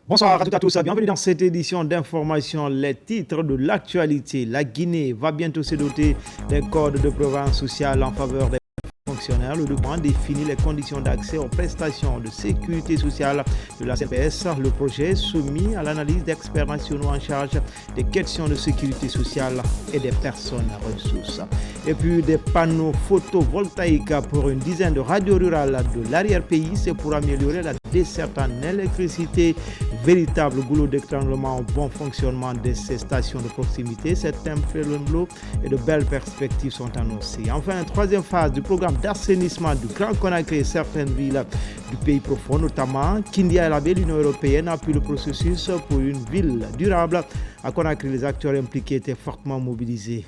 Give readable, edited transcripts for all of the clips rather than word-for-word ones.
Bonsoir à toutes et à tous, bienvenue dans cette édition d'information. Les titres de l'actualité. La Guinée va bientôt se doter d'un code de prévoyance sociale en faveur des fonctionnaires. Le document définit les conditions d'accès aux prestations de sécurité sociale de la CPS. Le projet est soumis à l'analyse d'experts nationaux en charge des questions de sécurité sociale et des personnes ressources. Et puis des panneaux photovoltaïques pour une dizaine de radios rurales de l'arrière-pays, c'est pour améliorer la desserte en électricité. Véritable goulot d'étranglement au bon fonctionnement de ces stations de proximité. Certains tableaux et de belles perspectives sont annoncées. Enfin, troisième phase du programme d'assainissement du Grand Conakry et certaines villes du pays profond, notamment Kindia et Labé. L'Union européenne appuie le processus pour une ville durable. À Conakry, les acteurs impliqués étaient fortement mobilisés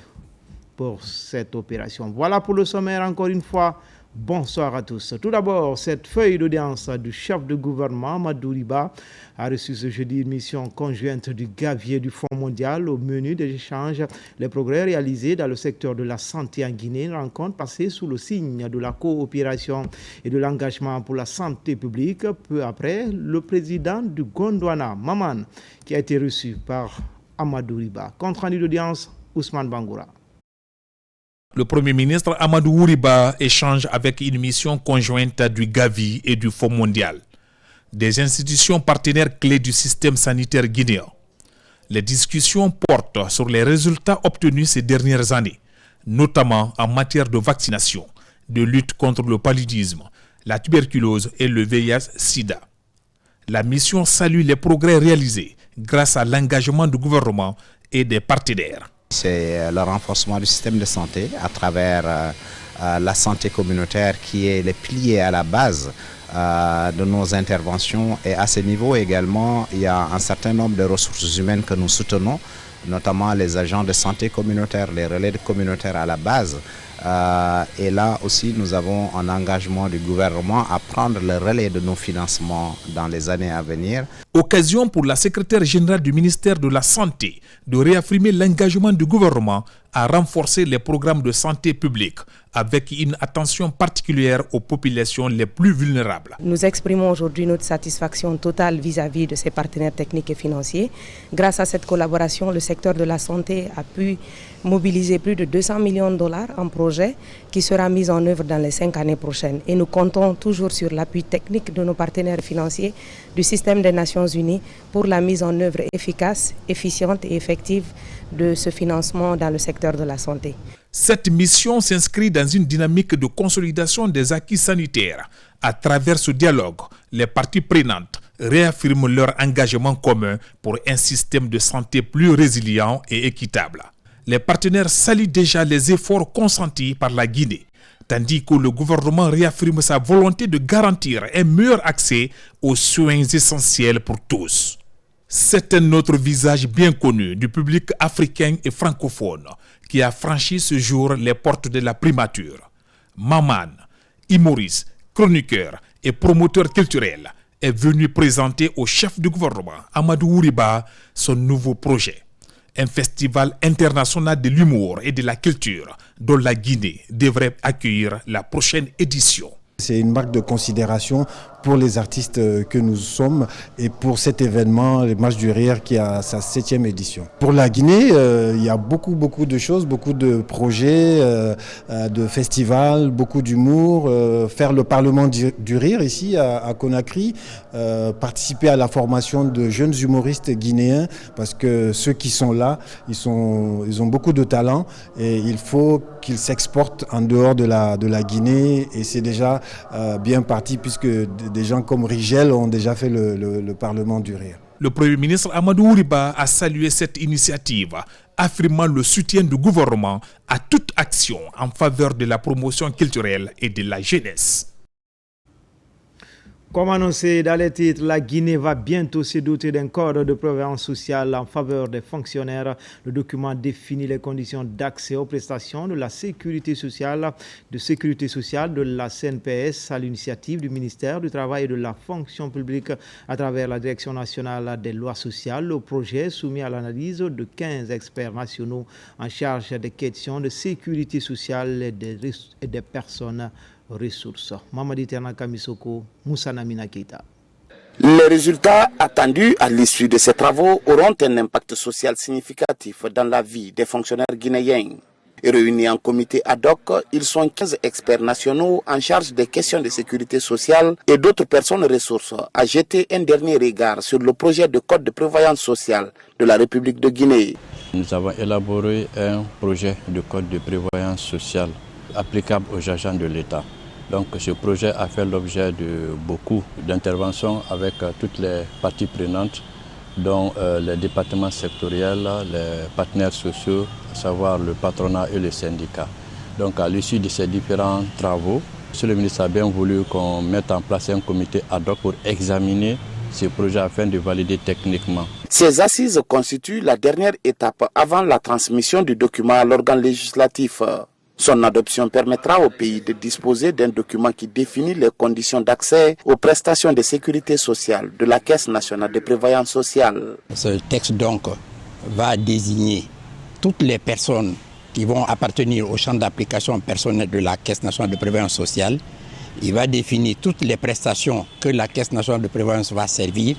pour cette opération. Voilà pour le sommaire, encore une fois. Bonsoir à tous. Tout d'abord, cette feuille d'audience du chef de gouvernement, Amadou Riba, a reçu ce jeudi une mission conjointe du Gavier du Fonds mondial. Au menu des échanges, les progrès réalisés dans le secteur de la santé en Guinée. Une rencontre passée sous le signe de la coopération et de l'engagement pour la santé publique. Peu après, le président du Gondwana, Maman, qui a été reçu par Amadou Riba. Compte rendu d'audience, Ousmane Bangoura. Le Premier ministre Amadou Ouriba échange avec une mission conjointe du Gavi et du Fonds mondial, des institutions partenaires clés du système sanitaire guinéen. Les discussions portent sur les résultats obtenus ces dernières années, notamment en matière de vaccination, de lutte contre le paludisme, la tuberculose et le VIH-Sida. La mission salue les progrès réalisés grâce à l'engagement du gouvernement et des partenaires. C'est le renforcement du système de santé à travers la santé communautaire qui est le pilier à la base de nos interventions. Et à ce niveau également, il y a un certain nombre de ressources humaines que nous soutenons, notamment les agents de santé communautaire, les relais communautaires à la base. Et là aussi, nous avons un engagement du gouvernement à prendre le relais de nos financements dans les années à venir. Occasion pour la secrétaire générale du ministère de la Santé de réaffirmer l'engagement du gouvernement à renforcer les programmes de santé publique avec une attention particulière aux populations les plus vulnérables. Nous exprimons aujourd'hui notre satisfaction totale vis-à-vis de ces partenaires techniques et financiers. Grâce à cette collaboration, le secteur de la santé a pu mobiliser plus de 200 millions de dollars en projet qui sera mis en œuvre dans les 5 années prochaines. Et nous comptons toujours sur l'appui technique de nos partenaires financiers du système des Nations Unies pour la mise en œuvre efficace, efficiente et effective de ce financement dans le secteur de la santé. Cette mission s'inscrit dans une dynamique de consolidation des acquis sanitaires. À travers ce dialogue, les parties prenantes réaffirment leur engagement commun pour un système de santé plus résilient et équitable. Les partenaires saluent déjà les efforts consentis par la Guinée, tandis que le gouvernement réaffirme sa volonté de garantir un meilleur accès aux soins essentiels pour tous. C'est un autre visage bien connu du public africain et francophone qui a franchi ce jour les portes de la primature. Maman, humoriste, chroniqueur et promoteur culturel, est venu présenter au chef du gouvernement, Amadou Ouriba, son nouveau projet. Un festival international de l'humour et de la culture dont la Guinée devrait accueillir la prochaine édition. C'est une marque de considération pour les artistes que nous sommes et pour cet événement, les Marches du Rire qui a sa 7e édition. Pour la Guinée, il y a beaucoup de choses, beaucoup de projets, de festivals, beaucoup d'humour, faire le Parlement du Rire ici à Conakry, participer à la formation de jeunes humoristes guinéens parce que ceux qui sont là, ils ont beaucoup de talent et il faut qu'ils s'exportent en dehors de la Guinée et c'est déjà bien parti puisque des gens comme Rigel ont déjà fait le Parlement du Rire. Le Premier ministre Amadou Ouriba a salué cette initiative, affirmant le soutien du gouvernement à toute action en faveur de la promotion culturelle et de la jeunesse. Comme annoncé dans les titres, la Guinée va bientôt se doter d'un code de prévoyance sociale en faveur des fonctionnaires. Le document définit les conditions d'accès aux prestations de la sécurité sociale de la CNPS à l'initiative du ministère du Travail et de la Fonction publique à travers la Direction nationale des lois sociales. Le projet soumis à l'analyse de 15 experts nationaux en charge des questions de sécurité sociale et des personnes ressources. Mamadi Terna Kamisoko, Moussa Namina Keita. Les résultats attendus à l'issue de ces travaux auront un impact social significatif dans la vie des fonctionnaires guinéens. Réunis en comité ad hoc, ils sont 15 experts nationaux en charge des questions de sécurité sociale et d'autres personnes ressources à jeter un dernier regard sur le projet de code de prévoyance sociale de la République de Guinée. Nous avons élaboré un projet de code de prévoyance sociale applicable aux agents de l'État. Donc ce projet a fait l'objet de beaucoup d'interventions avec toutes les parties prenantes, dont les départements sectoriels, les partenaires sociaux, à savoir le patronat et les syndicats. Donc à l'issue de ces différents travaux, le ministre a bien voulu qu'on mette en place un comité ad hoc pour examiner ce projet afin de valider techniquement. Ces assises constituent la dernière étape avant la transmission du document à l'organe législatif. Son adoption permettra au pays de disposer d'un document qui définit les conditions d'accès aux prestations de sécurité sociale de la Caisse nationale de prévoyance sociale. Ce texte donc va désigner toutes les personnes qui vont appartenir au champ d'application personnel de la Caisse nationale de prévoyance sociale. Il va définir toutes les prestations que la Caisse nationale de prévoyance va servir,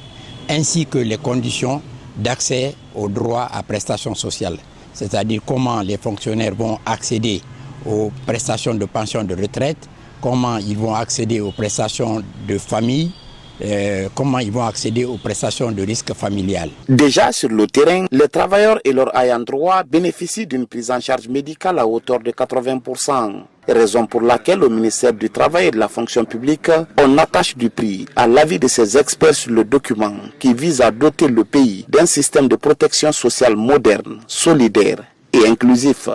ainsi que les conditions d'accès aux droits à prestations sociales. C'est-à-dire comment les fonctionnaires vont accéder aux prestations de pension de retraite, comment ils vont accéder aux prestations de famille, comment ils vont accéder aux prestations de risque familial. Déjà sur le terrain, les travailleurs et leurs ayants droit bénéficient d'une prise en charge médicale à hauteur de 80%. Raison pour laquelle au ministère du Travail et de la Fonction publique, on attache du prix à l'avis de ces experts sur le document qui vise à doter le pays d'un système de protection sociale moderne, solidaire et inclusif.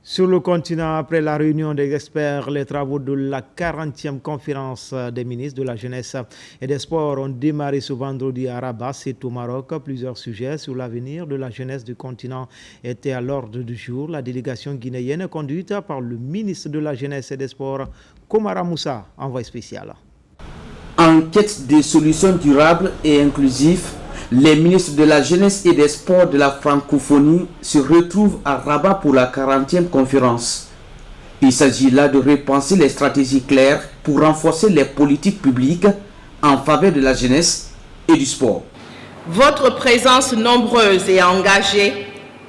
Sur le continent, après la réunion des experts, les travaux de la 40e conférence des ministres de la Jeunesse et des Sports ont démarré ce vendredi à Rabat, c'est au Maroc. Plusieurs sujets sur l'avenir de la jeunesse du continent étaient à l'ordre du jour. La délégation guinéenne conduite par le ministre de la Jeunesse et des Sports, Komara Moussa, envoyé spécial. En quête de solutions durables et inclusives, les ministres de la Jeunesse et des Sports de la francophonie se retrouvent à Rabat pour la 40e conférence. Il s'agit là de repenser les stratégies claires pour renforcer les politiques publiques en faveur de la jeunesse et du sport. Votre présence nombreuse et engagée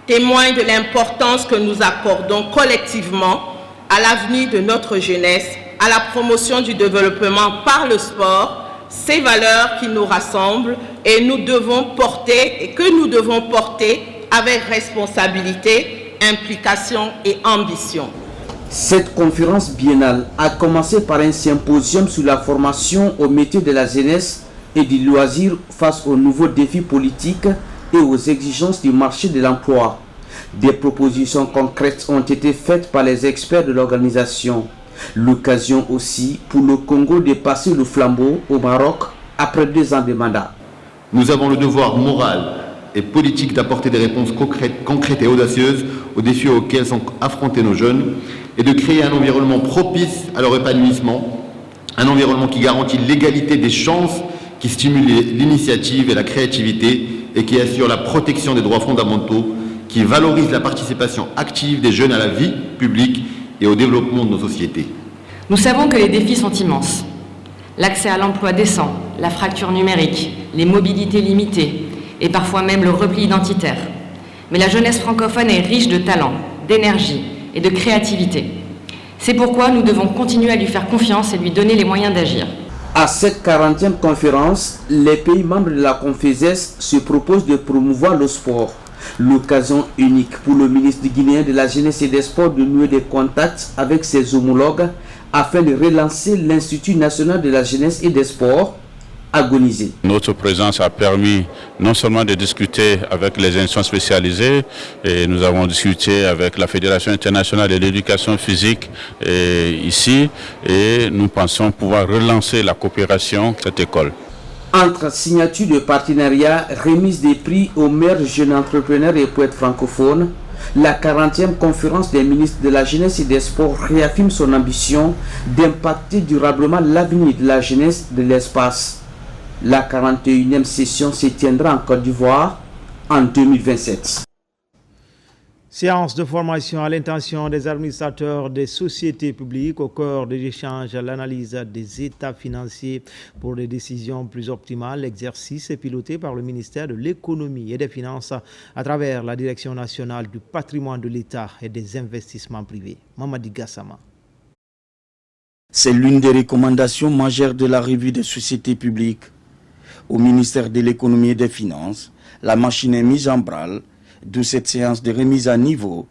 témoigne de l'importance que nous accordons collectivement à l'avenir de notre jeunesse, à la promotion du développement par le sport, ces valeurs qui nous rassemblent et que nous devons porter avec responsabilité, implication et ambition. Cette conférence biennale a commencé par un symposium sur la formation au métier de la jeunesse et du loisir face aux nouveaux défis politiques et aux exigences du marché de l'emploi. Des propositions concrètes ont été faites par les experts de l'organisation. L'occasion aussi pour le Congo de passer le flambeau au Maroc après 2 ans de mandat. Nous avons le devoir moral et politique d'apporter des réponses concrètes et audacieuses aux défis auxquels sont affrontés nos jeunes et de créer un environnement propice à leur épanouissement, un environnement qui garantit l'égalité des chances, qui stimule l'initiative et la créativité et qui assure la protection des droits fondamentaux, qui valorise la participation active des jeunes à la vie publique et au développement de nos sociétés. Nous savons que les défis sont immenses. L'accès à l'emploi décent, la fracture numérique, les mobilités limitées et parfois même le repli identitaire. Mais la jeunesse francophone est riche de talent, d'énergie et de créativité. C'est pourquoi nous devons continuer à lui faire confiance et lui donner les moyens d'agir. À cette 40e conférence, les pays membres de la Confézès se proposent de promouvoir le sport. L'occasion unique pour le ministre guinéen de la Jeunesse et des Sports de nouer des contacts avec ses homologues afin de relancer l'Institut national de la jeunesse et des sports agonisé. Notre présence a permis non seulement de discuter avec les institutions spécialisées, et nous avons discuté avec la Fédération internationale de l'éducation physique ici, et nous pensons pouvoir relancer la coopération de cette école. Entre signature de partenariat, remise des prix aux meilleurs jeunes entrepreneurs et poètes francophones, la 40e conférence des ministres de la jeunesse et des sports réaffirme son ambition d'impacter durablement l'avenir de la jeunesse de l'espace. La 41e session se tiendra en Côte d'Ivoire en 2027. Séance de formation à l'intention des administrateurs des sociétés publiques au cœur des échanges à l'analyse des états financiers pour des décisions plus optimales. L'exercice est piloté par le ministère de l'économie et des finances à travers la Direction nationale du patrimoine de l'État et des investissements privés. Mamadi Gassama. C'est l'une des recommandations majeures de la revue des sociétés publiques. Au ministère de l'économie et des finances, la machine est mise en branle, d'où cette séance de remise à niveau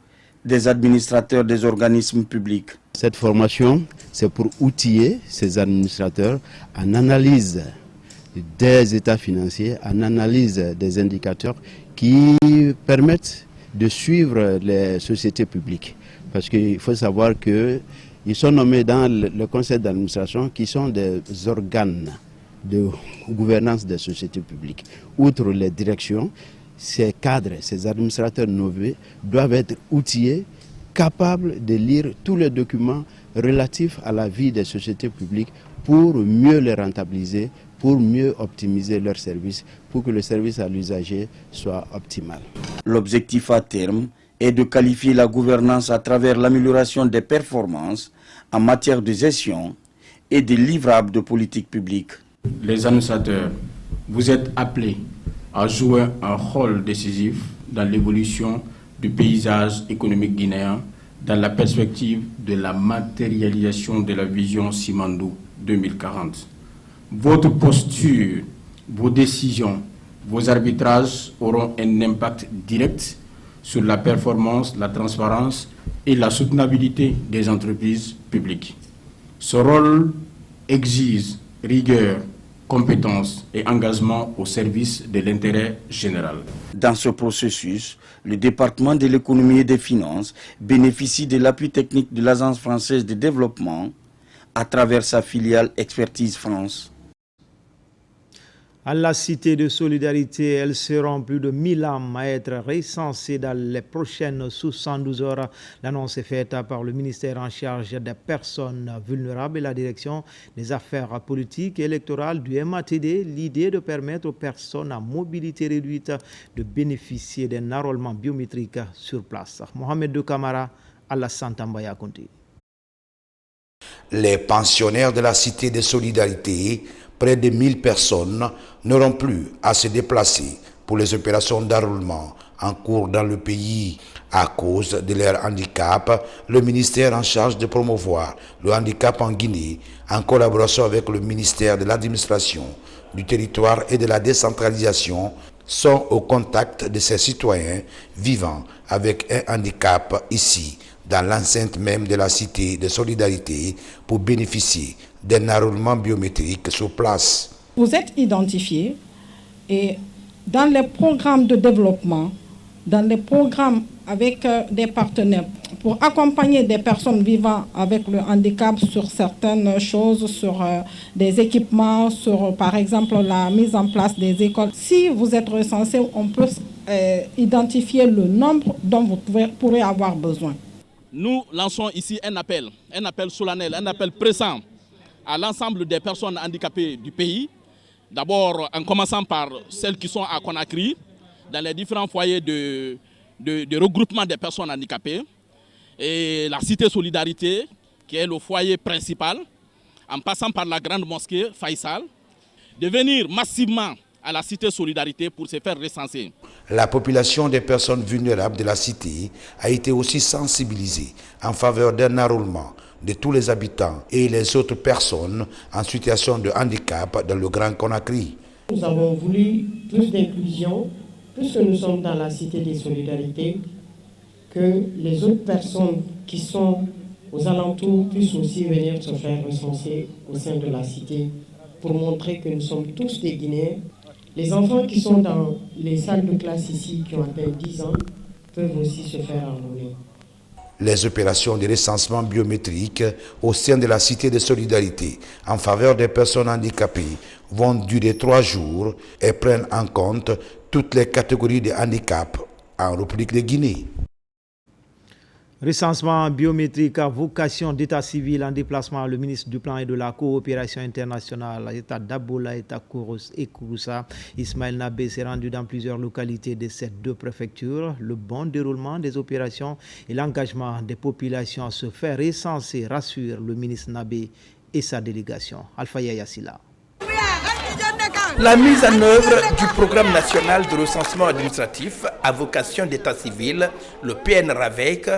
des administrateurs des organismes publics. Cette formation, c'est pour outiller ces administrateurs en analyse des états financiers, en analyse des indicateurs qui permettent de suivre les sociétés publiques. Parce qu'il faut savoir qu'ils sont nommés dans le conseil d'administration qui sont des organes de gouvernance des sociétés publiques. Outre les directions, ces cadres, ces administrateurs nommés doivent être outillés, capables de lire tous les documents relatifs à la vie des sociétés publiques pour mieux les rentabiliser, pour mieux optimiser leurs services, pour que le service à l'usager soit optimal. L'objectif à terme est de qualifier la gouvernance à travers l'amélioration des performances en matière de gestion et de livrables de politique publique. Les administrateurs, vous êtes appelés à jouer un rôle décisif dans l'évolution du paysage économique guinéen dans la perspective de la matérialisation de la vision Simandou 2040. Votre posture, vos décisions, vos arbitrages auront un impact direct sur la performance, la transparence et la soutenabilité des entreprises publiques. Ce rôle exige rigueur, compétences et engagement au service de l'intérêt général. Dans ce processus, le département de l'économie et des finances bénéficie de l'appui technique de l'Agence française de développement à travers sa filiale Expertise France. À la Cité de Solidarité, elles seront plus de 1000 âmes à être recensées dans les prochaines 72 heures. L'annonce est faite par le ministère en charge des personnes vulnérables et la direction des affaires politiques et électorales du MATD. L'idée de permettre aux personnes à mobilité réduite de bénéficier d'un enrôlement biométrique sur place. Mohamed De Camara, Alassane Tambaya Conté. Les pensionnaires de la Cité de Solidarité, près de 1000 personnes, n'auront plus à se déplacer pour les opérations d'enrôlement en cours dans le pays. À cause de leur handicap, le ministère en charge de promouvoir le handicap en Guinée, en collaboration avec le ministère de l'administration, du territoire et de la décentralisation, sont au contact de ces citoyens vivant avec un handicap ici, dans l'enceinte même de la Cité de Solidarité, pour bénéficier d'un enrôlement biométrique sur place. Vous êtes identifiés et dans les programmes de développement, dans les programmes avec des partenaires, pour accompagner des personnes vivant avec le handicap sur certaines choses, sur des équipements, sur par exemple la mise en place des écoles. Si vous êtes recensé, on peut identifier le nombre dont vous pourrez avoir besoin. Nous lançons ici un appel solennel, un appel pressant à l'ensemble des personnes handicapées du pays. D'abord, en commençant par celles qui sont à Conakry, dans les différents foyers de regroupement des personnes handicapées, et la Cité Solidarité, qui est le foyer principal, en passant par la grande mosquée Faisal, de venir massivement à la Cité Solidarité pour se faire recenser. La population des personnes vulnérables de la Cité a été aussi sensibilisée en faveur d'un enrôlement de tous les habitants et les autres personnes en situation de handicap dans le Grand Conakry. Nous avons voulu plus d'inclusion, puisque nous sommes dans la Cité des Solidarités, que les autres personnes qui sont aux alentours puissent aussi venir se faire recenser au sein de la Cité pour montrer que nous sommes tous des Guinéens. Les enfants qui sont dans les salles de classe ici, qui ont atteint 10 ans, peuvent aussi se faire enrôler. Les opérations de recensement biométrique au sein de la Cité de Solidarité en faveur des personnes handicapées vont durer 3 jours et prennent en compte toutes les catégories de handicap en République de Guinée. Recensement biométrique à vocation d'état civil en déplacement. Le ministre du Plan et de la Coopération internationale, État d'Abola, État Kouros et Kouroussa, Ismaël Nabé, s'est rendu dans plusieurs localités de ces 2 préfectures. Le bon déroulement des opérations et l'engagement des populations à se faire recenser, rassure le ministre Nabé et sa délégation. Alpha Yassila. La mise en œuvre du programme national de recensement administratif à vocation d'état civil, le PNRAVEC,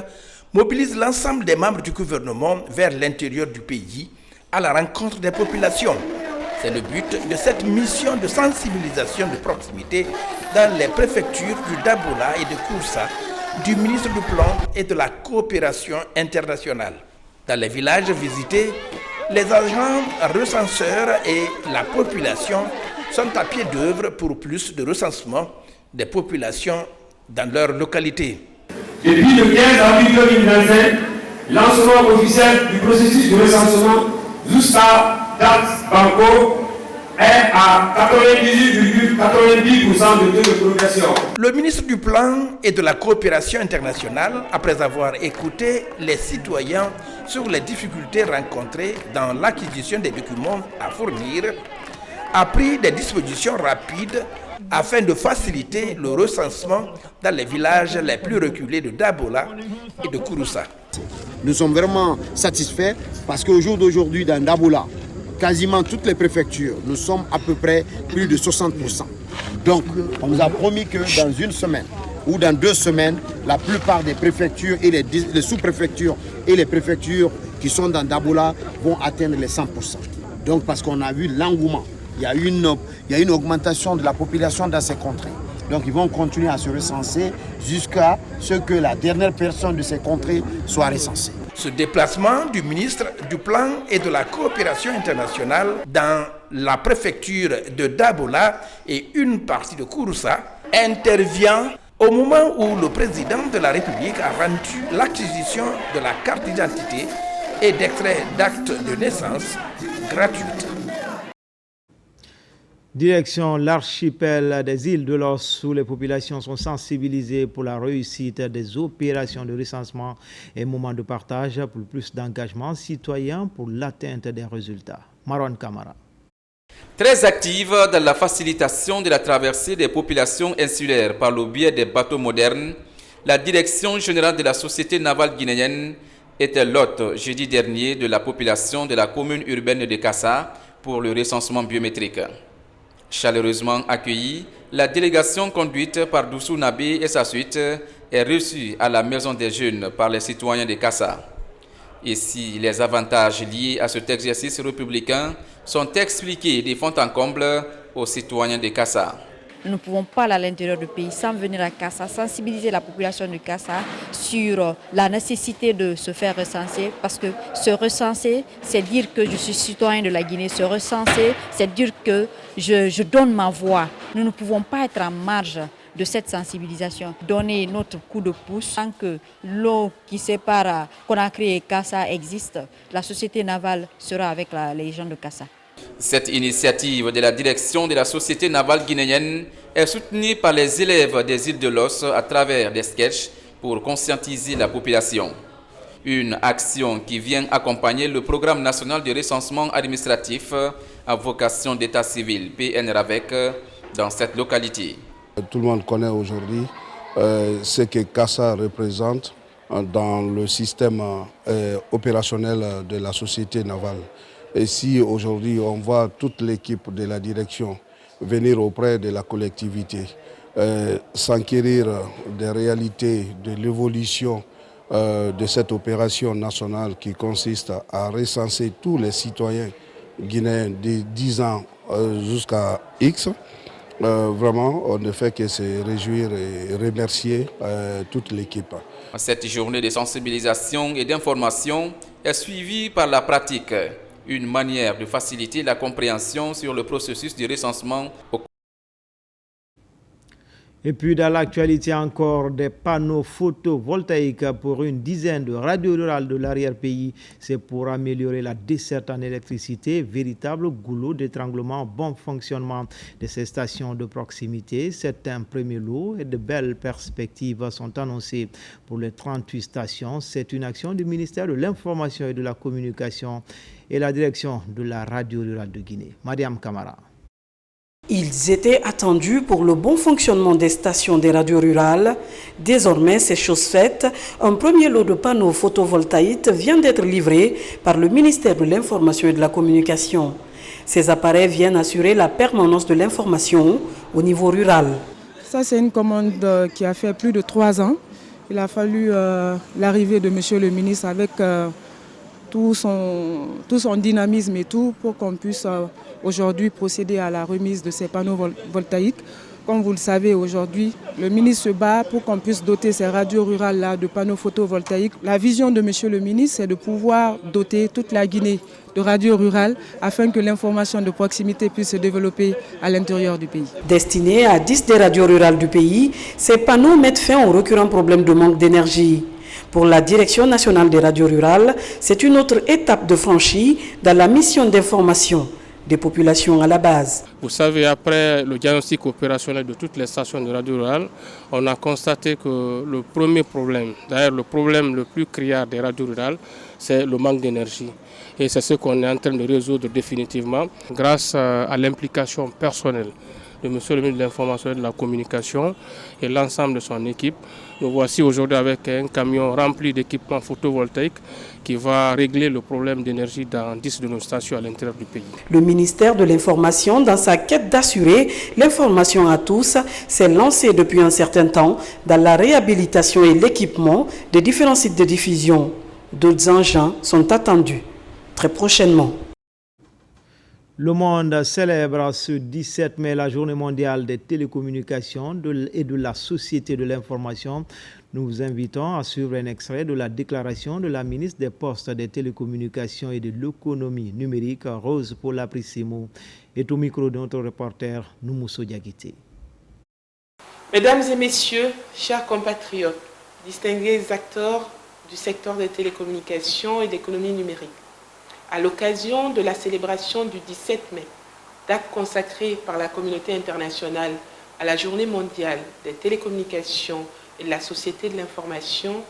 mobilise l'ensemble des membres du gouvernement vers l'intérieur du pays à la rencontre des populations. C'est le but de cette mission de sensibilisation de proximité dans les préfectures du Dabola et de Kouroussa, du ministre du Plan et de la Coopération internationale. Dans les villages visités, les agents recenseurs et la population sont à pied d'œuvre pour plus de recensement des populations dans leur localité. Depuis le 15 avril 2025, lancement officiel du processus de recensement jusqu'à date banco est à 98,90% de taux de progression. Le ministre du Plan et de la Coopération internationale, après avoir écouté les citoyens sur les difficultés rencontrées dans l'acquisition des documents à fournir, a pris des dispositions rapides afin de faciliter le recensement dans les villages les plus reculés de Dabola et de Kouroussa. Nous sommes vraiment satisfaits parce qu'au jour d'aujourd'hui, dans Dabola, quasiment toutes les préfectures, nous sommes à peu près plus de 60%. Donc, on nous a promis que dans une semaine ou dans 2 semaines, la plupart des préfectures et les sous-préfectures et les préfectures qui sont dans Dabola vont atteindre les 100%. Donc, parce qu'on a vu l'engouement. Il y a une augmentation de la population dans ces contrées. Donc ils vont continuer à se recenser jusqu'à ce que la dernière personne de ces contrées soit recensée. Ce déplacement du ministre du Plan et de la Coopération internationale dans la préfecture de Dabola et une partie de Kouroussa intervient au moment où le président de la République a rendu l'acquisition de la carte d'identité et d'extrait d'acte de naissance gratuite. Direction l'archipel des îles de l'Os où les populations sont sensibilisées pour la réussite des opérations de recensement et moments de partage pour plus d'engagement citoyen pour l'atteinte des résultats. Marwan Kamara. Très active dans la facilitation de la traversée des populations insulaires par le biais des bateaux modernes, la Direction générale de la Société navale guinéenne était l'hôte jeudi dernier de la population de la commune urbaine de Kassa pour le recensement biométrique. Chaleureusement accueillie, la délégation conduite par Doussou Nabé et sa suite est reçue à la Maison des Jeunes par les citoyens de Kassa. Ici, les avantages liés à cet exercice républicain sont expliqués de fond en comble aux citoyens de Kassa. Nous ne pouvons pas aller à l'intérieur du pays sans venir à Kassa, sensibiliser la population de Kassa sur la nécessité de se faire recenser, parce que se recenser, c'est dire que je suis citoyen de la Guinée. Se recenser, c'est dire que je donne ma voix. Nous ne pouvons pas être en marge de cette sensibilisation, donner notre coup de pouce. Tant que l'eau qui sépare Conakry et Kassa existe, la société navale sera avec les gens de Kassa. Cette initiative de la direction de la Société navale guinéenne est soutenue par les élèves des îles de l'Os à travers des sketchs pour conscientiser la population. Une action qui vient accompagner le programme national de recensement administratif à vocation d'état civil PNRAVEC dans cette localité. Tout le monde connaît aujourd'hui ce que Kassa représente dans le système opérationnel de la société navale. Et si aujourd'hui on voit toute l'équipe de la direction venir auprès de la collectivité, s'enquérir des réalités de l'évolution de cette opération nationale qui consiste à recenser tous les citoyens guinéens de 10 ans jusqu'à X, vraiment on ne fait que se réjouir et remercier toute l'équipe. Cette journée de sensibilisation et d'information est suivie par la pratique. une manière de faciliter la compréhension sur le processus de recensement. Et puis dans l'actualité encore, des panneaux photovoltaïques pour une dizaine de radios rurales de l'arrière-pays. C'est pour améliorer la desserte en électricité, véritable goulot d'étranglement, bon fonctionnement de ces stations de proximité. C'est un premier lot et de belles perspectives sont annoncées pour les 38 stations. C'est une action du ministère de l'Information et de la Communication et la direction de la radio rurale de Guinée. Mariam Kamara. Ils étaient attendus pour le bon fonctionnement des stations des radios rurales. Désormais, c'est chose faite. Un premier lot de panneaux photovoltaïques vient d'être livré par le ministère de l'Information et de la Communication. Ces appareils viennent assurer la permanence de l'information au niveau rural. Ça, c'est une commande qui a fait plus de 3 ans. Il a fallu l'arrivée de monsieur le ministre avec tout son dynamisme et tout pour qu'on puisse aujourd'hui procéder à la remise de ces panneaux voltaïques. Comme vous le savez, aujourd'hui, le ministre se bat pour qu'on puisse doter ces radios rurales-là de panneaux photovoltaïques. La vision de monsieur le ministre, c'est de pouvoir doter toute la Guinée de radios rurales afin que l'information de proximité puisse se développer à l'intérieur du pays. Destinés à 10 des radios rurales du pays, ces panneaux mettent fin aux récurrents problèmes de manque d'énergie. Pour la Direction nationale des radios rurales, c'est une autre étape de franchie dans la mission d'information des populations à la base. Vous savez, après le diagnostic opérationnel de toutes les stations de radio rurales, on a constaté que le premier problème, d'ailleurs le problème le plus criard des radios rurales, c'est le manque d'énergie. Et c'est ce qu'on est en train de résoudre définitivement grâce à l'implication personnelle de M. le ministre de l'Information et de la Communication et l'ensemble de son équipe. Nous voici aujourd'hui avec un camion rempli d'équipements photovoltaïques qui va régler le problème d'énergie dans 10 de nos stations à l'intérieur du pays. Le ministère de l'Information, dans sa quête d'assurer l'information à tous, s'est lancé depuis un certain temps dans la réhabilitation et l'équipement des différents sites de diffusion. D'autres engins sont attendus très prochainement. Le monde célèbre ce 17 mai la journée mondiale des télécommunications et de la société de l'information. Nous vous invitons à suivre un extrait de la déclaration de la ministre des Postes, des Télécommunications et de l'économie numérique, Rose Paula Prissimo, et au micro de notre reporter Noumousso Diakité. Mesdames et messieurs, chers compatriotes, distingués acteurs du secteur des télécommunications et d'économie numérique, à l'occasion de la célébration du 17 mai, date consacrée par la communauté internationale à la Journée mondiale des télécommunications et de la société de l'information,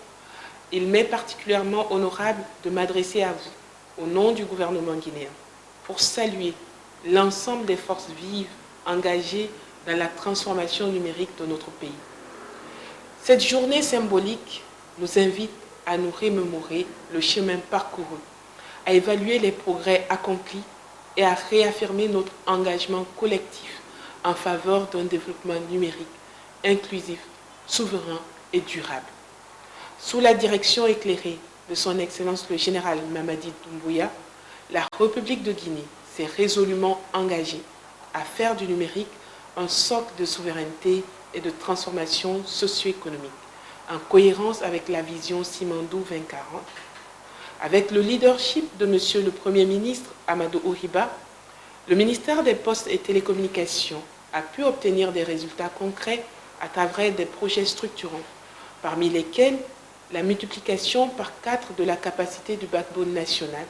il m'est particulièrement honorable de m'adresser à vous, au nom du gouvernement guinéen, pour saluer l'ensemble des forces vives engagées dans la transformation numérique de notre pays. Cette journée symbolique nous invite à nous remémorer le chemin parcouru, à évaluer les progrès accomplis et à réaffirmer notre engagement collectif en faveur d'un développement numérique inclusif, souverain et durable. Sous la direction éclairée de son Excellence le Général Mamadi Doumbouya, la République de Guinée s'est résolument engagée à faire du numérique un socle de souveraineté et de transformation socio-économique, en cohérence avec la vision Simandou 2040. Avec le leadership de M. le Premier ministre Amadou Ouriba, le ministère des Postes et Télécommunications a pu obtenir des résultats concrets à travers des projets structurants, parmi lesquels la multiplication par 4 de la capacité du backbone national,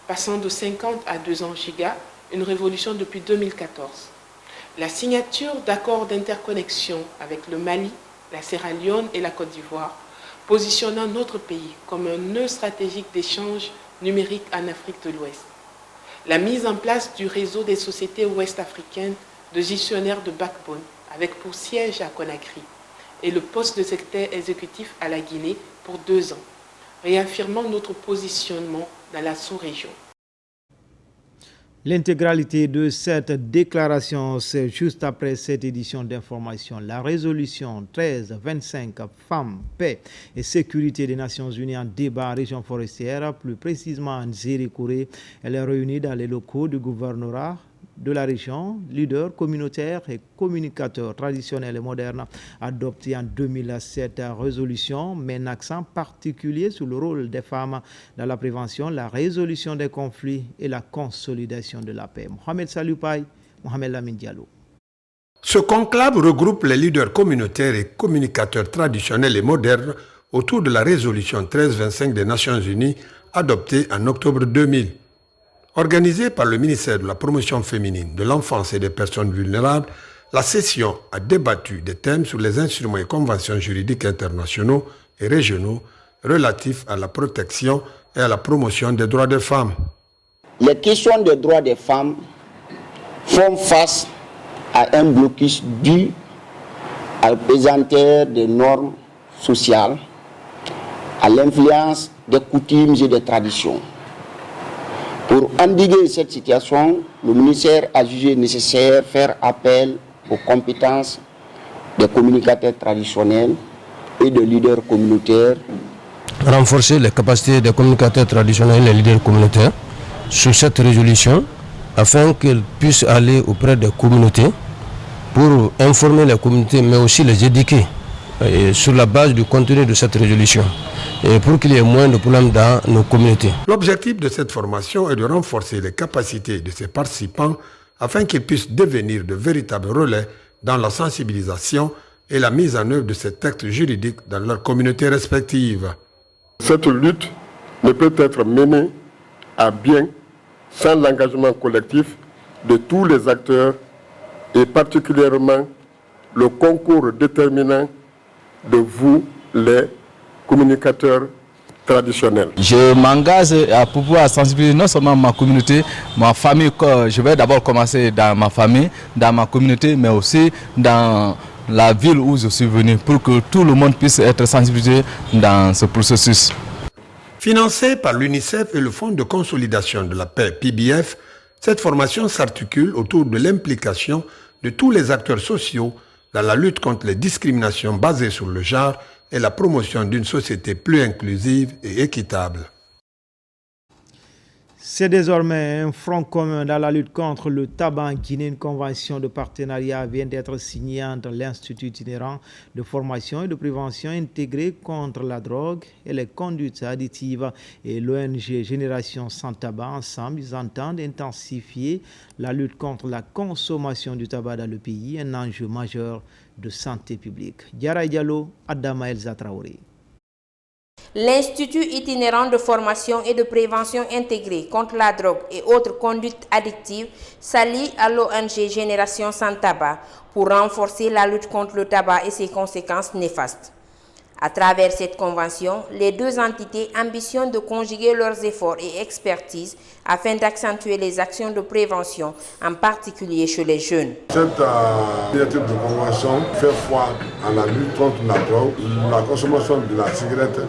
passant de 50 à 200 gigas, une révolution depuis 2014. La signature d'accords d'interconnexion avec le Mali, la Sierra Leone et la Côte d'Ivoire, positionnant notre pays comme un nœud stratégique d'échange numérique en Afrique de l'Ouest. La mise en place du réseau des sociétés ouest-africaines de gestionnaires de backbone, avec pour siège à Conakry, et le poste de secrétaire exécutif à la Guinée pour 2 ans, réaffirmant notre positionnement dans la sous-région. L'intégralité de cette déclaration, c'est juste après cette édition d'information. La résolution 1325, Femmes, Paix et Sécurité des Nations Unies en débat en région forestière, plus précisément en Zérikouré. Elle est réunie dans les locaux du gouvernorat de la région, leader communautaire et communicateur traditionnel et moderne, adopté en 2007 résolution, met un accent particulier sur le rôle des femmes dans la prévention, la résolution des conflits et la consolidation de la paix. Mohamed Saloupaï, Mohamed Lamine Diallo. Ce conclave regroupe les leaders communautaires et communicateurs traditionnels et modernes autour de la résolution 1325 des Nations Unies adoptée en octobre 2000. Organisée par le ministère de la Promotion féminine, de l'enfance et des personnes vulnérables, la session a débattu des thèmes sur les instruments et conventions juridiques internationaux et régionaux relatifs à la protection et à la promotion des droits des femmes. Les questions des droits des femmes font face à un blocus dû à la pesanteur des normes sociales, à l'influence des coutumes et des traditions. Pour endiguer cette situation, le ministère a jugé nécessaire de faire appel aux compétences des communicateurs traditionnels et de leaders communautaires. Renforcer les capacités des communicateurs traditionnels et leaders communautaires sur cette résolution afin qu'ils puissent aller auprès des communautés pour informer les communautés mais aussi les éduquer sur la base du contenu de cette résolution et pour qu'il y ait moins de problèmes dans nos communautés. L'objectif de cette formation est de renforcer les capacités de ces participants afin qu'ils puissent devenir de véritables relais dans la sensibilisation et la mise en œuvre de ces textes juridiques dans leurs communautés respectives. Cette lutte ne peut être menée à bien sans l'engagement collectif de tous les acteurs et particulièrement le concours déterminant de vous, les communicateurs traditionnels. Je m'engage à pouvoir sensibiliser non seulement ma communauté, ma famille, je vais d'abord commencer dans ma famille, dans ma communauté, mais aussi dans la ville où je suis venu, pour que tout le monde puisse être sensibilisé dans ce processus. Financée par l'UNICEF et le Fonds de consolidation de la paix, PBF, cette formation s'articule autour de l'implication de tous les acteurs sociaux dans la lutte contre les discriminations basées sur le genre et la promotion d'une société plus inclusive et équitable. C'est désormais un front commun dans la lutte contre le tabac en Guinée. Une convention de partenariat vient d'être signée entre l'Institut itinérant de formation et de prévention intégré contre la drogue et les conduites additives et l'ONG Génération Sans Tabac. Ensemble, ils entendent intensifier la lutte contre la consommation du tabac dans le pays, un enjeu majeur de santé publique. Diara Diallo, Adama Elza Traoré. L'Institut itinérant de formation et de prévention intégrée contre la drogue et autres conduites addictives s'allie à l'ONG Génération Sans Tabac pour renforcer la lutte contre le tabac et ses conséquences néfastes. À travers cette convention, les deux entités ambitionnent de conjuguer leurs efforts et expertises afin d'accentuer les actions de prévention, en particulier chez les jeunes. Cette initiative de convention fait foi à la lutte contre la drogue, la consommation de la cigarette,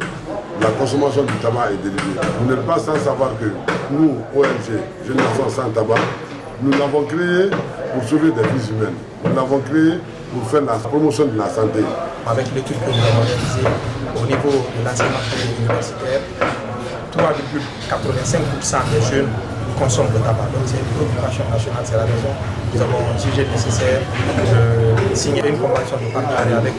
la consommation du tabac et des dérivés. Vous n'êtes pas sans savoir que nous, ONG Génération Sans Tabac, nous l'avons créé pour sauver des vies humaines. Nous l'avons créé pour faire la promotion de la santé. Avec l'étude que nous avons réalisée au niveau de l'enseignement universitaire, 3,85% des jeunes consomment le tabac. Donc c'est une préoccupation nationale, c'est la raison que nous avons jugé nécessaire de signer une convention de partenariat avec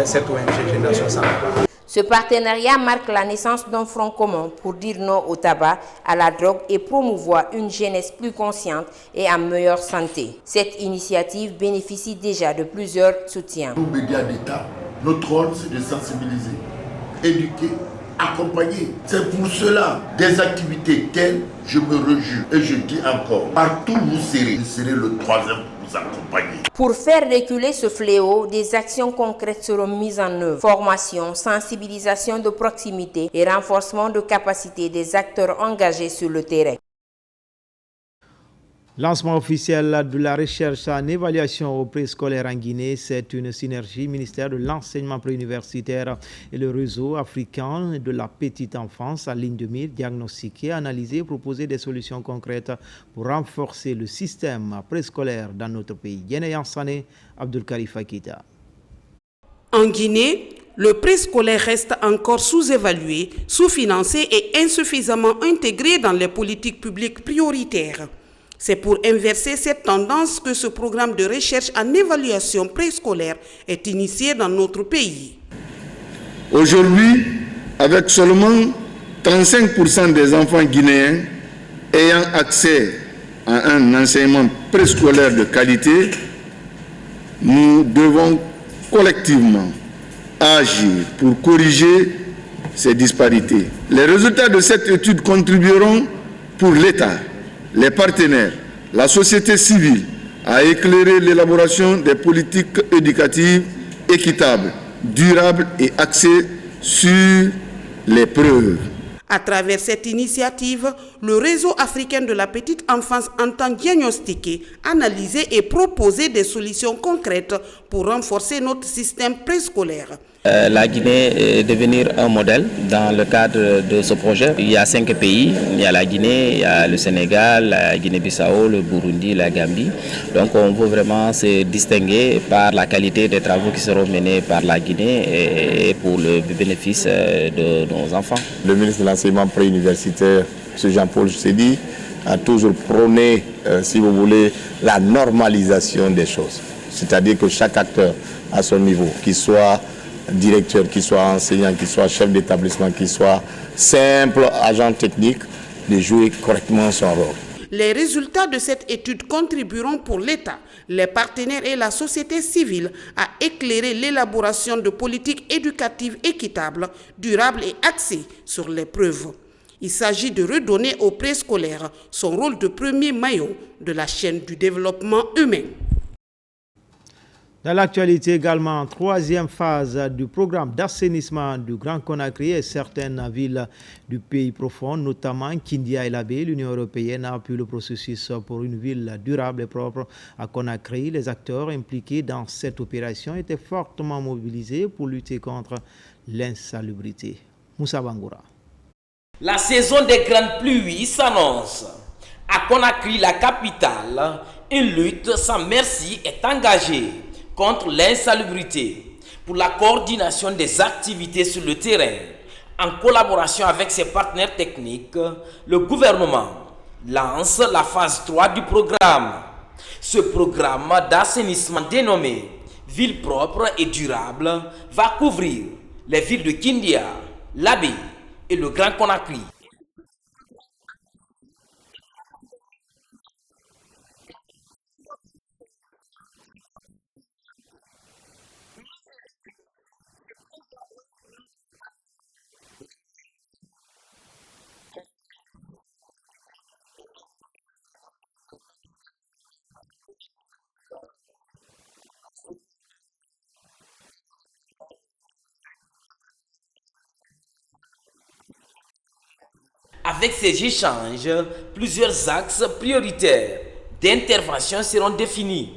cette ONG Génération Sans Tabac. Ce partenariat marque la naissance d'un front commun pour dire non au tabac, à la drogue et promouvoir une jeunesse plus consciente et en meilleure santé. Cette initiative bénéficie déjà de plusieurs soutiens. Nous, médias d'État, notre rôle c'est de sensibiliser, éduquer, accompagner. C'est pour cela des activités telles, je me réjouis et je dis encore, partout où vous serez le troisième pour vous accompagner. Pour faire reculer ce fléau, des actions concrètes seront mises en œuvre. Formation, sensibilisation de proximité et renforcement de capacité des acteurs engagés sur le terrain. Lancement officiel de la recherche en évaluation au préscolaire en Guinée, c'est une synergie ministère de l'enseignement préuniversitaire et le réseau africain de la petite enfance à ligne de mire, diagnostiquer, analyser et proposer des solutions concrètes pour renforcer le système préscolaire dans notre pays. Guinéen Sané, Abdulkarim Fakita. En Guinée, le préscolaire reste encore sous-évalué, sous-financé et insuffisamment intégré dans les politiques publiques prioritaires. C'est pour inverser cette tendance que ce programme de recherche en évaluation préscolaire est initié dans notre pays. Aujourd'hui, avec seulement 35% des enfants guinéens ayant accès à un enseignement préscolaire de qualité, nous devons collectivement agir pour corriger ces disparités. Les résultats de cette étude contribueront pour l'État, les partenaires, la société civile à éclairer l'élaboration des politiques éducatives équitables, durables et axées sur les preuves. À travers cette initiative, le réseau africain de la petite enfance entend diagnostiquer, analyser et proposer des solutions concrètes pour renforcer notre système préscolaire. La Guinée est devenir un modèle dans le cadre de ce projet. Il y a 5 pays, il y a la Guinée, il y a le Sénégal, la Guinée-Bissau, le Burundi, la Gambie. Donc on veut vraiment se distinguer par la qualité des travaux qui seront menés par la Guinée et pour le bénéfice de nos enfants. Le ministre de l'enseignement préuniversitaire, M. Jean-Paul Sedi, a toujours prôné, si vous voulez, la normalisation des choses. C'est-à-dire que chaque acteur à son niveau, qu'il soit directeur, qu'il soit enseignant, qu'il soit chef d'établissement, qu'il soit simple agent technique, de jouer correctement son rôle. Les résultats de cette étude contribueront pour l'État, les partenaires et la société civile à éclairer l'élaboration de politiques éducatives équitables, durables et axées sur les preuves. Il s'agit de redonner au préscolaire son rôle de premier maillon de la chaîne du développement humain. Dans l'actualité également, troisième phase du programme d'assainissement du Grand Conakry et certaines villes du pays profond, notamment Kindia et Labé. L'Union européenne a appuyé le processus pour une ville durable et propre à Conakry. Les acteurs impliqués dans cette opération étaient fortement mobilisés pour lutter contre l'insalubrité. Moussa Bangoura. La saison des grandes pluies s'annonce. À Conakry, la capitale, une lutte sans merci est engagée contre l'insalubrité pour la coordination des activités sur le terrain. En collaboration avec ses partenaires techniques, le gouvernement lance la phase 3 du programme. Ce programme d'assainissement dénommé Ville propre et durable va couvrir les villes de Kindia, Labé et le Grand Conakry. Avec ces échanges, plusieurs axes prioritaires d'intervention seront définis.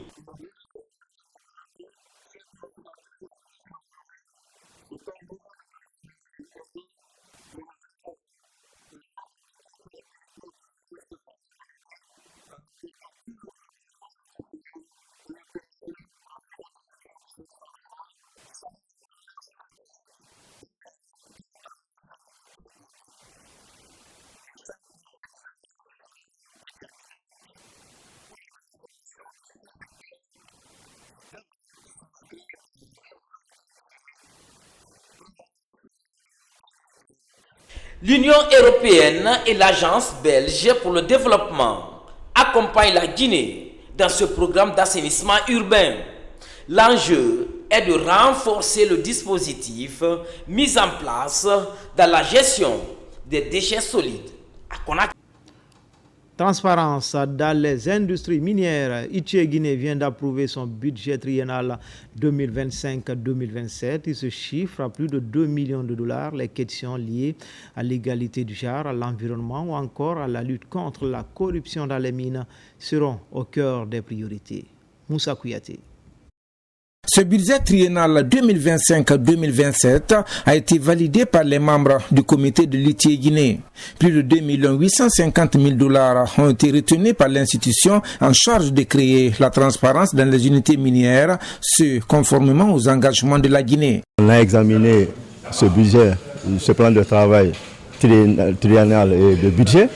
L'Union européenne et l'Agence belge pour le développement accompagnent la Guinée dans ce programme d'assainissement urbain. L'enjeu est de renforcer le dispositif mis en place dans la gestion des déchets solides à Conakry. Transparence dans les industries minières. Itché Guinée vient d'approuver son budget triennal 2025-2027. Il se chiffre à plus de 2 millions de dollars. Les questions liées à l'égalité du genre, à l'environnement ou encore à la lutte contre la corruption dans les mines seront au cœur des priorités. Moussa Kouyaté. Ce budget triennal 2025-2027 a été validé par les membres du comité de l'ITIE Guinée. Plus de 2 850 000 dollars ont été retenus par l'institution en charge de créer la transparence dans les unités minières, ce conformément aux engagements de la Guinée. On a examiné ce budget, ce plan de travail triennal et de budget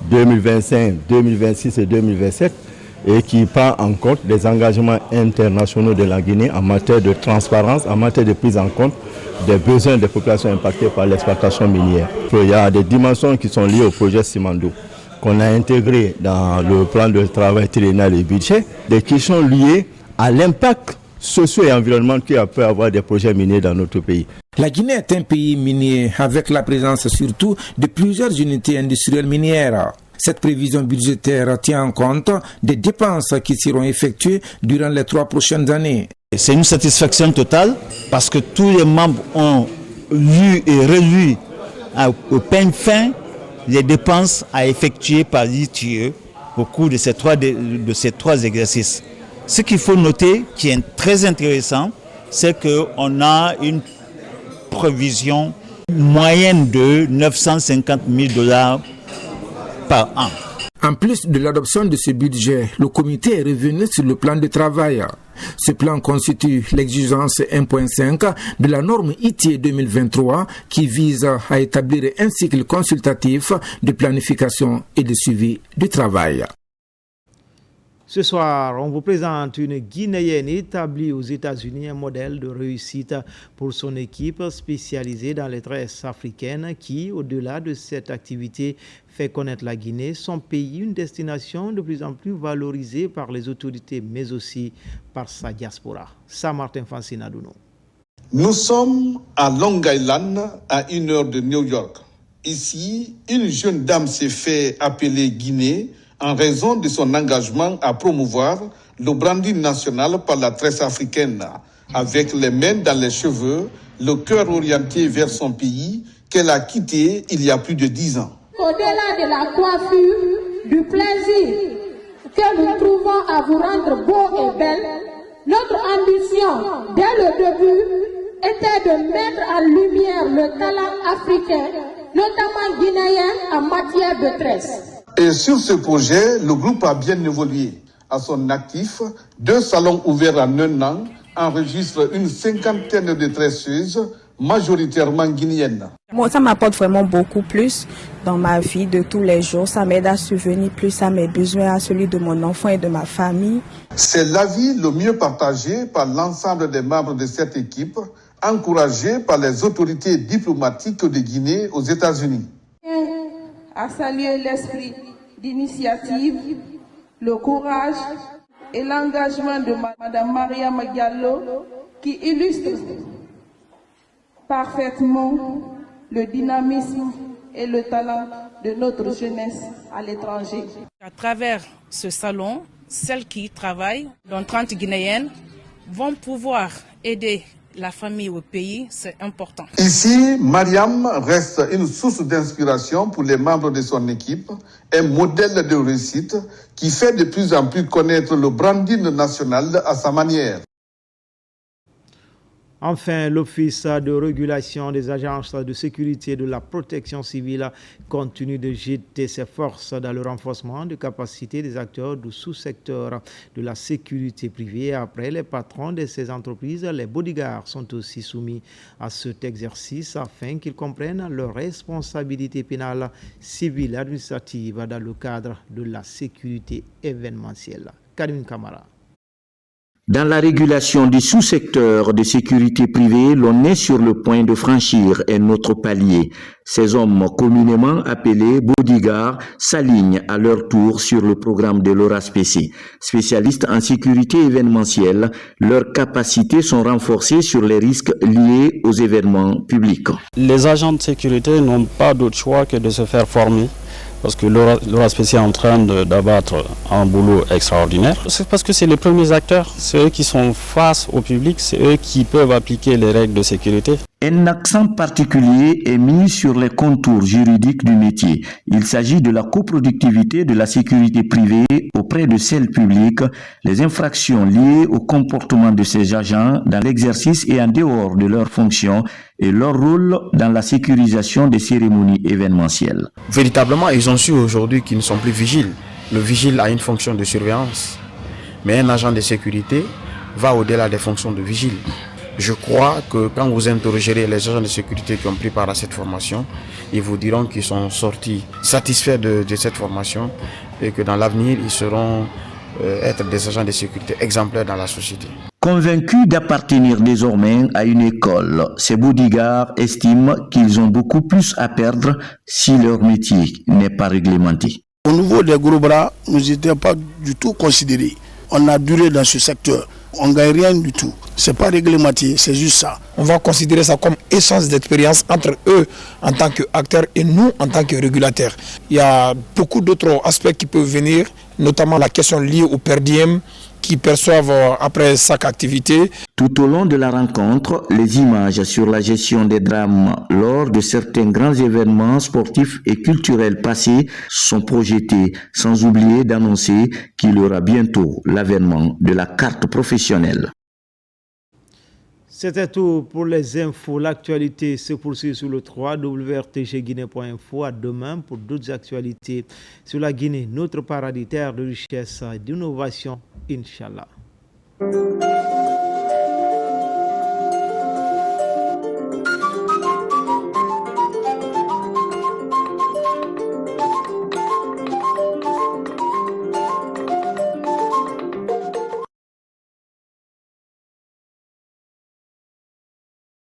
2025, 2026 et 2027 et qui prend en compte les engagements internationaux de la Guinée en matière de transparence, en matière de prise en compte des besoins des populations impactées par l'exploitation minière. Il y a des dimensions qui sont liées au projet Simandou qu'on a intégré dans le plan de travail triennal et budget, des questions liées à l'impact socio et environnemental qu'il peut avoir des projets miniers dans notre pays. La Guinée est un pays minier avec la présence surtout de plusieurs unités industrielles minières. Cette prévision budgétaire tient en compte des dépenses qui seront effectuées durant les 3 prochaines années. C'est une satisfaction totale parce que tous les membres ont vu et revu au peigne fin les dépenses à effectuer par l'ITIE au cours de ces trois exercices. Ce qu'il faut noter, qui est très intéressant, c'est qu'on a une prévision moyenne de $950,000 par an. En plus de l'adoption de ce budget, le comité est revenu sur le plan de travail. Ce plan constitue l'exigence 1.5 de la norme ITIE 2023 qui vise à établir un cycle consultatif de planification et de suivi du travail. Ce soir, on vous présente une Guinéenne établie aux États-Unis, un modèle de réussite pour son équipe spécialisée dans les tresses africaines qui, au-delà de cette activité, fait connaître la Guinée, son pays, une destination de plus en plus valorisée par les autorités, mais aussi par sa diaspora. Saint-Martin Fancinadouno. Nous sommes à Long Island, à 1 heure de New York. Ici, une jeune dame s'est fait appeler Guinée en raison de son engagement à promouvoir le branding national par la tresse africaine, avec les mains dans les cheveux, le cœur orienté vers son pays qu'elle a quitté il y a plus de 10 ans. Au-delà de la coiffure, du plaisir que nous trouvons à vous rendre beau et belle, notre ambition, dès le début, était de mettre en lumière le talent africain, notamment guinéen, en matière de tresse. Et sur ce projet, le groupe a bien évolué. À son actif, 2 salons ouverts en 1 an enregistrent une 50aine de tresseuses, majoritairement guinéennes. Ça m'apporte vraiment beaucoup plus dans ma vie de tous les jours. Ça m'aide à subvenir plus à mes besoins, à celui de mon enfant et de ma famille. C'est l'avis le mieux partagé par l'ensemble des membres de cette équipe, encouragé par les autorités diplomatiques de Guinée aux États-Unis. À saluer l'esprit d'initiative, le courage et l'engagement de Mme Mariama Diallo qui illustre parfaitement le dynamisme et le talent de notre jeunesse à l'étranger. À travers ce salon, celles qui travaillent, dont 30 Guinéennes, vont pouvoir aider la famille au pays, c'est important. Ici, Mariam reste une source d'inspiration pour les membres de son équipe, un modèle de réussite qui fait de plus en plus connaître le branding national à sa manière. Enfin, l'Office de régulation des agences de sécurité de la protection civile continue de jeter ses forces dans le renforcement de capacités des acteurs du sous-secteur de la sécurité privée. Après les patrons de ces entreprises, les bodyguards sont aussi soumis à cet exercice afin qu'ils comprennent leurs responsabilités pénales, civiles et administratives dans le cadre de la sécurité événementielle. Karim Kamara. Dans la régulation du sous-secteur de sécurité privée, l'on est sur le point de franchir un autre palier. Ces hommes, communément appelés bodyguards, s'alignent à leur tour sur le programme de l'ORASPC. Spécialistes en sécurité événementielle, leurs capacités sont renforcées sur les risques liés aux événements publics. Les agents de sécurité n'ont pas d'autre choix que de se faire former. Parce que l'ORASPC est en train d'abattre un boulot extraordinaire. C'est parce que c'est les premiers acteurs, c'est eux qui sont face au public, c'est eux qui peuvent appliquer les règles de sécurité. Un accent particulier est mis sur les contours juridiques du métier. Il s'agit de la coproductivité de la sécurité privée auprès de celle publique, les infractions liées au comportement de ces agents dans l'exercice et en dehors de leurs fonctions et leur rôle dans la sécurisation des cérémonies événementielles. Véritablement, ils ont su aujourd'hui qu'ils ne sont plus vigiles. Le vigile a une fonction de surveillance, mais un agent de sécurité va au-delà des fonctions de vigile. Je crois que quand vous interrogerez les agents de sécurité qui ont pris part à cette formation, ils vous diront qu'ils sont sortis satisfaits de cette formation et que dans l'avenir, ils seront être des agents de sécurité exemplaires dans la société. Convaincus d'appartenir désormais à une école, ces bodyguards estiment qu'ils ont beaucoup plus à perdre si leur métier n'est pas réglementé. Au niveau des gros bras, nous n'étions pas du tout considérés. On a duré dans ce secteur. On ne gagne rien du tout. Ce n'est pas réglementé, c'est juste ça. On va considérer ça comme essence d'expérience entre eux en tant qu'acteurs et nous en tant que régulateurs. Il y a beaucoup d'autres aspects qui peuvent venir, notamment la question liée au per diem qui perçoivent après chaque activité. Tout au long de la rencontre, les images sur la gestion des drames lors de certains grands événements sportifs et culturels passés sont projetées, sans oublier d'annoncer qu'il y aura bientôt l'avènement de la carte professionnelle. C'était tout pour les infos. L'actualité se poursuit sur le www.rtgguinée.info. À demain pour d'autres actualités sur la Guinée, notre paradis, terre de richesse et d'innovation, Inch'Allah.